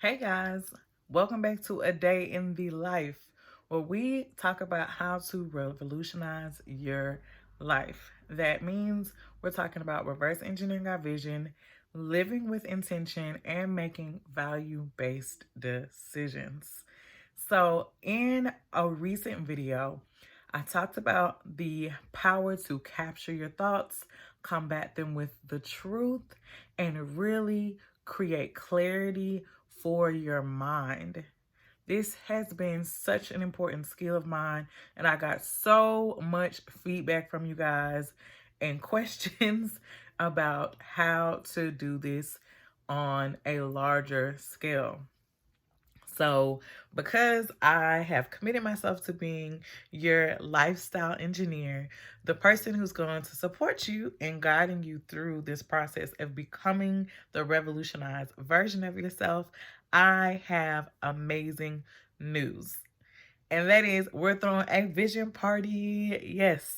Hey guys, welcome back to A Day in the Life, where we talk about how to revolutionize your life. That means we're talking about reverse engineering our vision, living with intention, and making value based decisions. So, in a recent video, I talked about the power to capture your thoughts, combat them with the truth, and really create clarity for your mind. This has been such an important skill of mine, and I got so much feedback from you guys and questions about how to do this on a larger scale. So, because I have committed myself to being your lifestyle engineer, the person who's going to support you and guiding you through this process of becoming the revolutionized version of yourself, I have amazing news. And that is, we're throwing a vision party. Yes.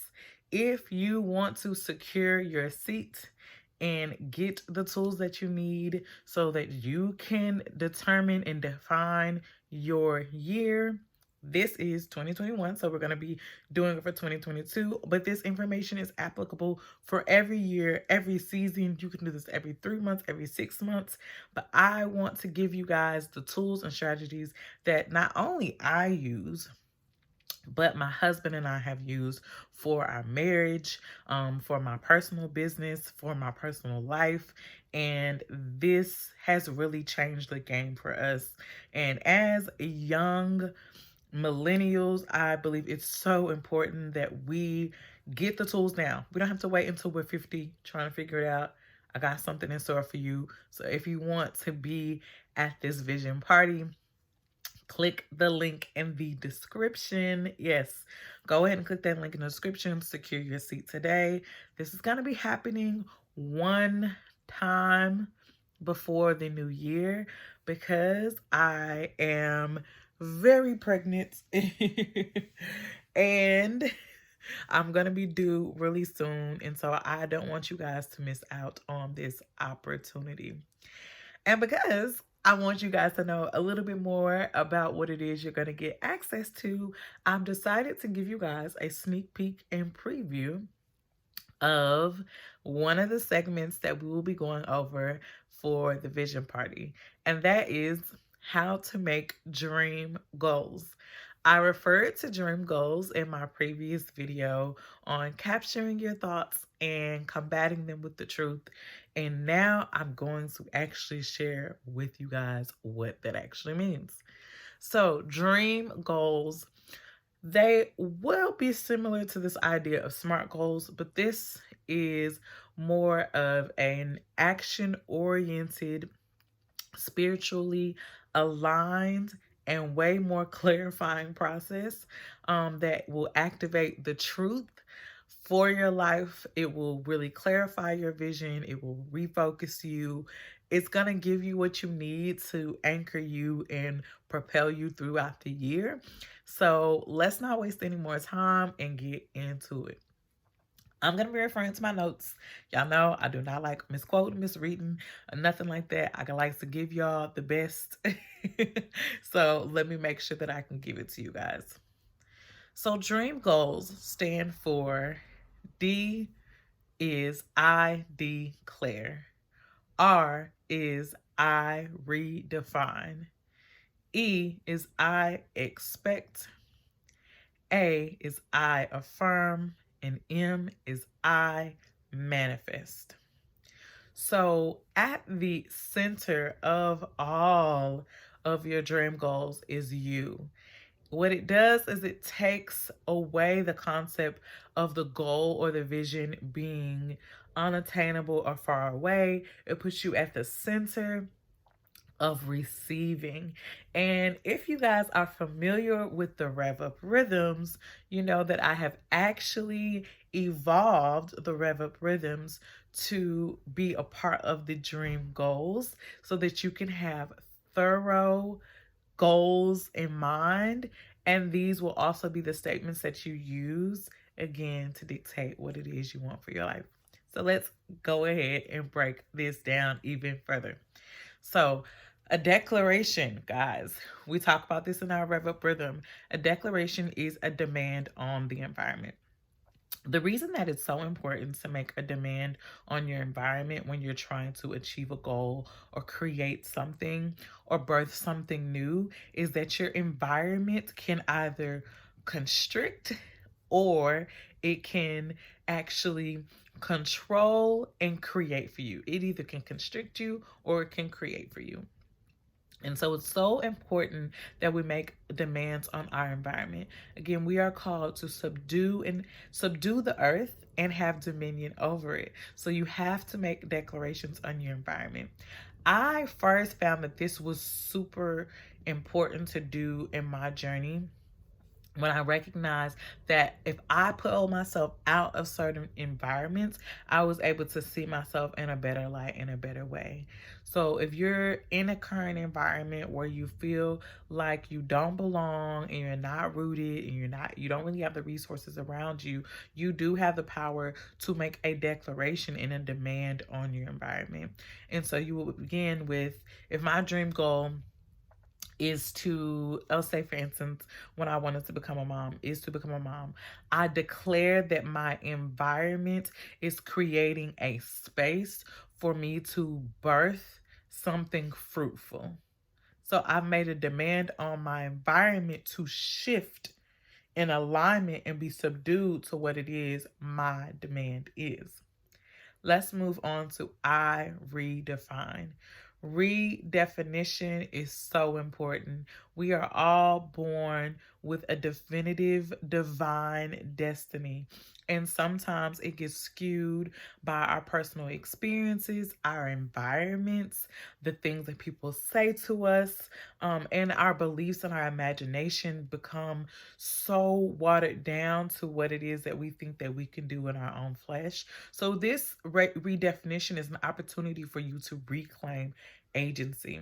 If you want to secure your seat and get the tools that you need so that you can determine and define your year. This is 2021, so we're going to be doing it for 2022, but this information is applicable for every year, every season. You can do this every 3 months, every 6 months, but I want to give you guys the tools and strategies that not only I use, but my husband and I have used for our marriage, for my personal business, for my personal life. And this has really changed the game for us. And as young millennials, I believe it's so important that we get the tools now. We don't have to wait until we're 50 trying to figure it out. I got something in store for you. So if you want to be at this vision party, click the link in the description. Yes, go ahead and click that link in the description. Secure your seat today. This is going to be happening one time before the new year because I am very pregnant and I'm going to be due really soon. And so I don't want you guys to miss out on this opportunity. And because I want you guys to know a little bit more about what it is you're going to get access to, I've decided to give you guys a sneak peek and preview of one of the segments that we will be going over for the vision party. And that is how to make dream goals. I referred to dream goals in my previous video on capturing your thoughts and combating them with the truth. And now I'm going to actually share with you guys what that actually means. So, dream goals, they will be similar to this idea of SMART goals, but this is more of an action-oriented, spiritually aligned, and way more clarifying process that will activate the truth for your life. It will really clarify your vision. It will refocus you. It's going to give you what you need to anchor you and propel you throughout the year. So let's not waste any more time and get into it. I'm going to be referring to my notes. Y'all know I do not like misquoting, misreading, or nothing like that. I like to give y'all the best. So let me make sure that I can give it to you guys. So dream goals stand for D is I declare. R is I redefine. E is I expect. A is I affirm. And M is I manifest. So at the center of all of your dream goals is you. What it does is it takes away the concept of the goal or the vision being unattainable or far away. It puts you at the center of receiving. And if you guys are familiar with the Rev Up rhythms, you know that I have actually evolved the Rev Up rhythms to be a part of the dream goals so that you can have thorough goals in mind. And these will also be the statements that you use again to dictate what it is you want for your life. So let's go ahead and break this down even further. So A declaration, guys. We talk about this in our Rev Up Rhythm. A declaration is a demand on the environment. The reason that it's so important to make a demand on your environment when you're trying to achieve a goal or create something or birth something new is that your environment can either constrict or it can actually control and create for you. It either can constrict you or it can create for you. And so it's so important that we make demands on our environment. Again, we are called to subdue the earth and have dominion over it. So you have to make declarations on your environment. I first found that this was super important to do in my journey when I recognized that if I put myself out of certain environments, I was able to see myself in a better light, in a better way. So if you're in a current environment where you feel like you don't belong and you're not rooted and you don't really have the resources around you, you do have the power to make a declaration and a demand on your environment. And so you will begin with, if my dream goal is to, I'll say for instance, when I wanted to become a mom, is to become a mom. I declare that my environment is creating a space for me to birth something fruitful. So I've made a demand on my environment to shift in alignment and be subdued to what it is my demand is. Let's move on to I redefine. Redefinition is so important. We are all born with a definitive divine destiny. And sometimes it gets skewed by our personal experiences, our environments, the things that people say to us, and our beliefs and our imagination become so watered down to what it is that we think that we can do in our own flesh. So this redefinition is an opportunity for you to reclaim agency.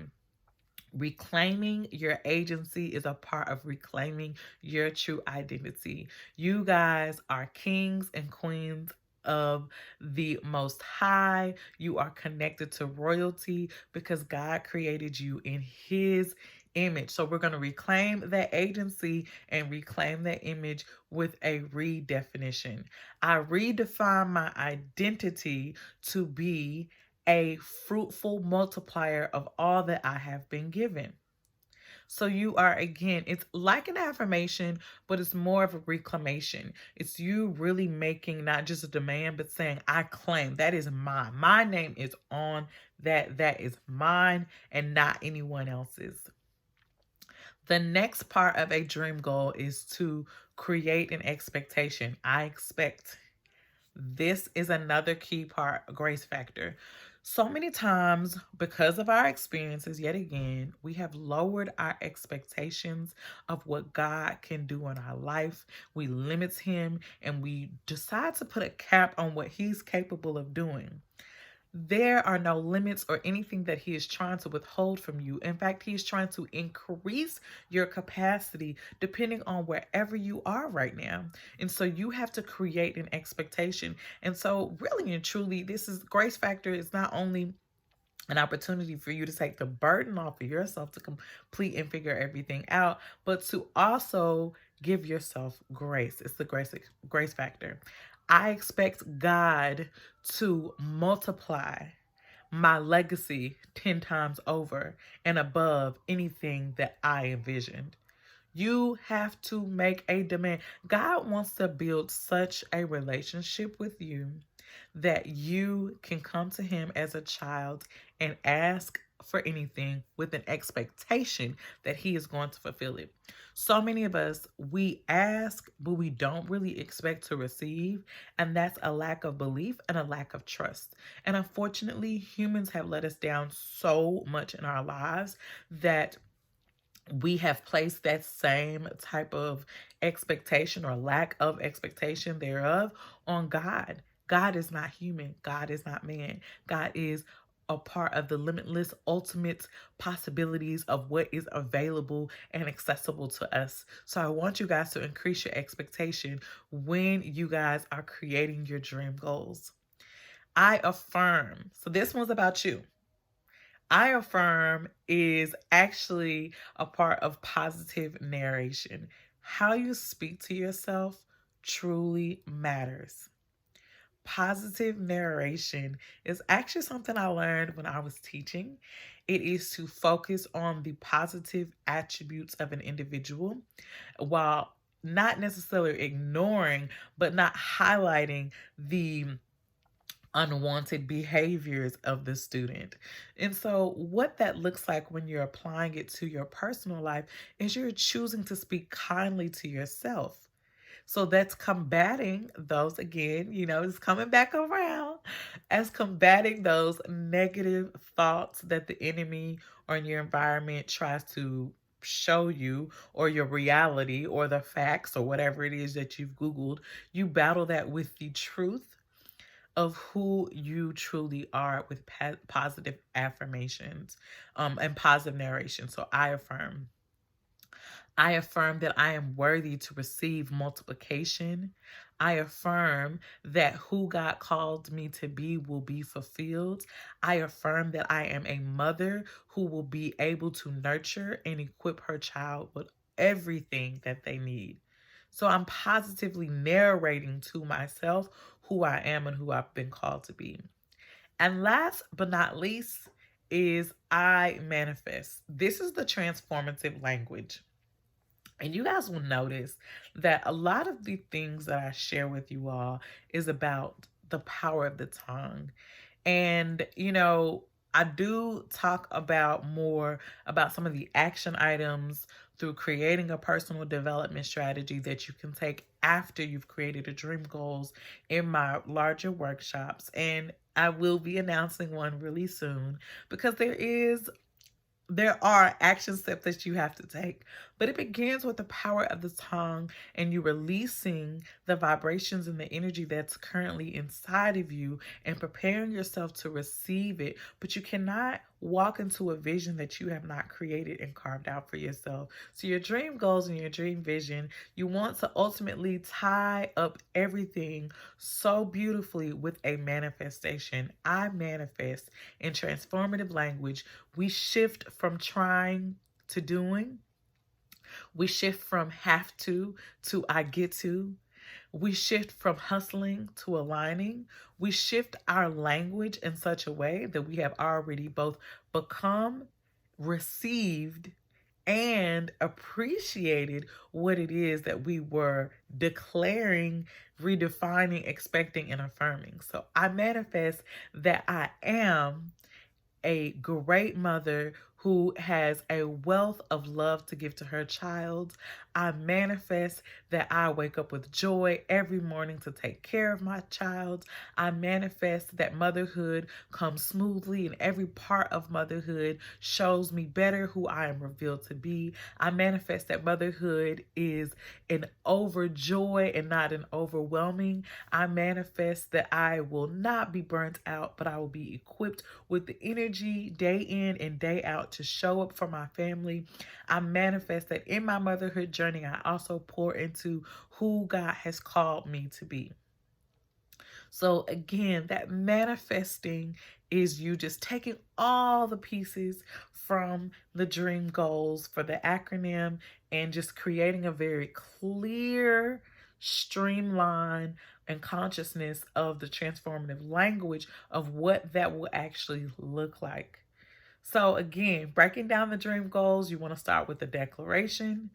Reclaiming your agency is a part of reclaiming your true identity. You guys are kings and queens of the Most High. You are connected to royalty because God created you in His image. So we're going to reclaim that agency and reclaim that image with a redefinition. I redefine my identity to be a fruitful multiplier of all that I have been given. So you are, again, it's like an affirmation, but it's more of a reclamation. It's you really making not just a demand, but saying, I claim that is mine. My name is on that. That is mine and not anyone else's. The next part of a dream goal is to create an expectation. I expect. This is another key part, grace factor. So many times, because of our experiences, yet again, we have lowered our expectations of what God can do in our life. We limit Him and we decide to put a cap on what He's capable of doing. There are no limits or anything that He is trying to withhold from you. In fact, He is trying to increase your capacity depending on wherever you are right now. And so you have to create an expectation. And so, really and truly, this is grace factor is not only an opportunity for you to take the burden off of yourself to complete and figure everything out, but to also give yourself grace. It's the grace factor. I expect God to multiply my legacy 10 times over and above anything that I envisioned. You have to make a demand. God wants to build such a relationship with you that you can come to Him as a child and ask for anything with an expectation that He is going to fulfill it. So many of us, we ask, but we don't really expect to receive. And that's a lack of belief and a lack of trust. And unfortunately, humans have let us down so much in our lives that we have placed that same type of expectation or lack of expectation thereof on God. God is not human. God is not man. God is a part of the limitless, ultimate possibilities of what is available and accessible to us. So I want you guys to increase your expectation when you guys are creating your dream goals. I affirm. So this one's about you. I affirm is actually a part of positive narration. How you speak to yourself truly matters. Positive narration is actually something I learned when I was teaching. It is to focus on the positive attributes of an individual while not necessarily ignoring, but not highlighting the unwanted behaviors of the student. And so, what that looks like when you're applying it to your personal life is you're choosing to speak kindly to yourself. So that's combating those, again, it's coming back around as combating those negative thoughts that the enemy or your environment tries to show you, or your reality or the facts or whatever it is that you've Googled. You battle that with the truth of who you truly are with positive affirmations and positive narration. So I affirm that I am worthy to receive multiplication. I affirm that who God called me to be will be fulfilled. I affirm that I am a mother who will be able to nurture and equip her child with everything that they need. So I'm positively narrating to myself who I am and who I've been called to be. And last but not least is I manifest. This is the transformative language. And you guys will notice that a lot of the things that I share with you all is about the power of the tongue. And, I do talk about more about some of the action items through creating a personal development strategy that you can take after you've created a dream goals in my larger workshops. And I will be announcing one really soon because there are action steps that you have to take, but it begins with the power of the tongue and you releasing the vibrations and the energy that's currently inside of you and preparing yourself to receive it. But you cannot walk into a vision that you have not created and carved out for yourself. So, your dream goals and your dream vision, you want to ultimately tie up everything so beautifully with a manifestation. I manifest in transformative language. We shift from trying to doing. We shift from have to I get to. We shift from hustling to aligning. We shift our language in such a way that we have already both become, received, and appreciated what it is that we were declaring, redefining, expecting, and affirming. So I manifest that I am a great mother who has a wealth of love to give to her child. I manifest that I wake up with joy every morning to take care of my child. I manifest that motherhood comes smoothly and every part of motherhood shows me better who I am revealed to be. I manifest that motherhood is an overjoy and not an overwhelming. I manifest that I will not be burnt out, but I will be equipped with the energy day in and day out to show up for my family. I manifest that in my motherhood journey, I also pour into who God has called me to be. So, again, that manifesting is you just taking all the pieces from the dream goals for the acronym and just creating a very clear, streamline, and consciousness of the transformative language of what that will actually look like. So, again, breaking down the dream goals, you want to start with the declaration.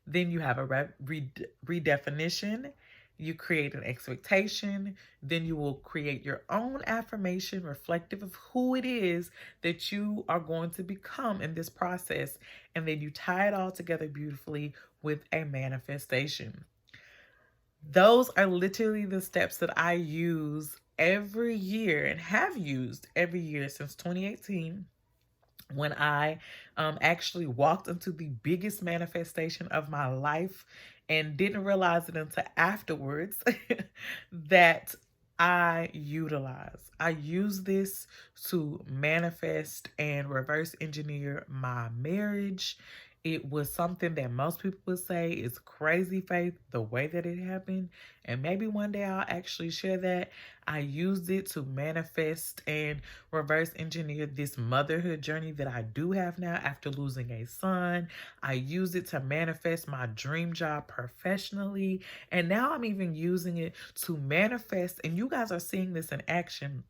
Then you have a redefinition. You create an expectation. Then you will create your own affirmation reflective of who it is that you are going to become in this process. And then you tie it all together beautifully with a manifestation. Those are literally the steps that I use every year and have used every year since 2018 when I actually walked into the biggest manifestation of my life and didn't realize it until afterwards that I utilize. I use this to manifest and reverse engineer my marriage It was something that most people would say is crazy faith, the way that it happened. And maybe one day I'll actually share that. I used it to manifest and reverse engineer this motherhood journey that I do have now after losing a son. I used it to manifest my dream job professionally. And now I'm even using it to manifest, and you guys are seeing this in action,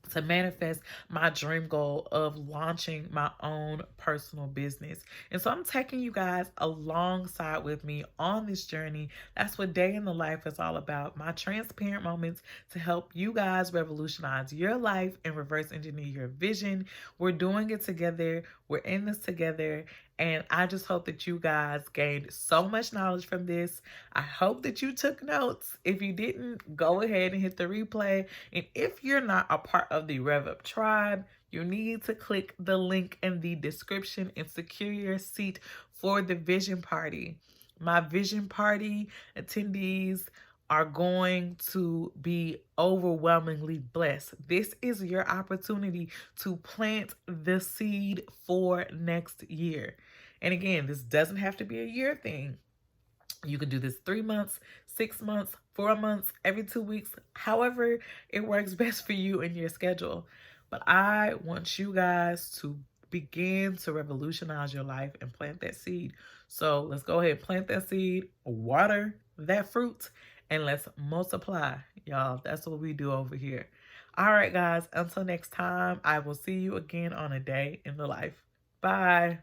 to manifest my dream goal of launching my own personal business. And so I'm taking you guys alongside with me on this journey. That's what Day in the Life is all about. My transparent moments to help you guys revolutionize your life and reverse engineer your vision. We're doing it together. We're in this together. And I just hope that you guys gained so much knowledge from this. I hope that you took notes. If you didn't, go ahead and hit the replay. And if you're not a part of the Rev Up tribe, you need to click the link in the description and secure your seat for the vision party. My vision party attendees are going to be overwhelmingly blessed. This is your opportunity to plant the seed for next year. And again, this doesn't have to be a year thing. You can do this 3 months, 6 months, 4 months, every 2 weeks, however it works best for you and your schedule. But I want you guys to begin to revolutionize your life and plant that seed. So let's go ahead and plant that seed, water that fruit, and let's multiply. Y'all, that's what we do over here. All right, guys, until next time, I will see you again on A Day in the Life. Bye.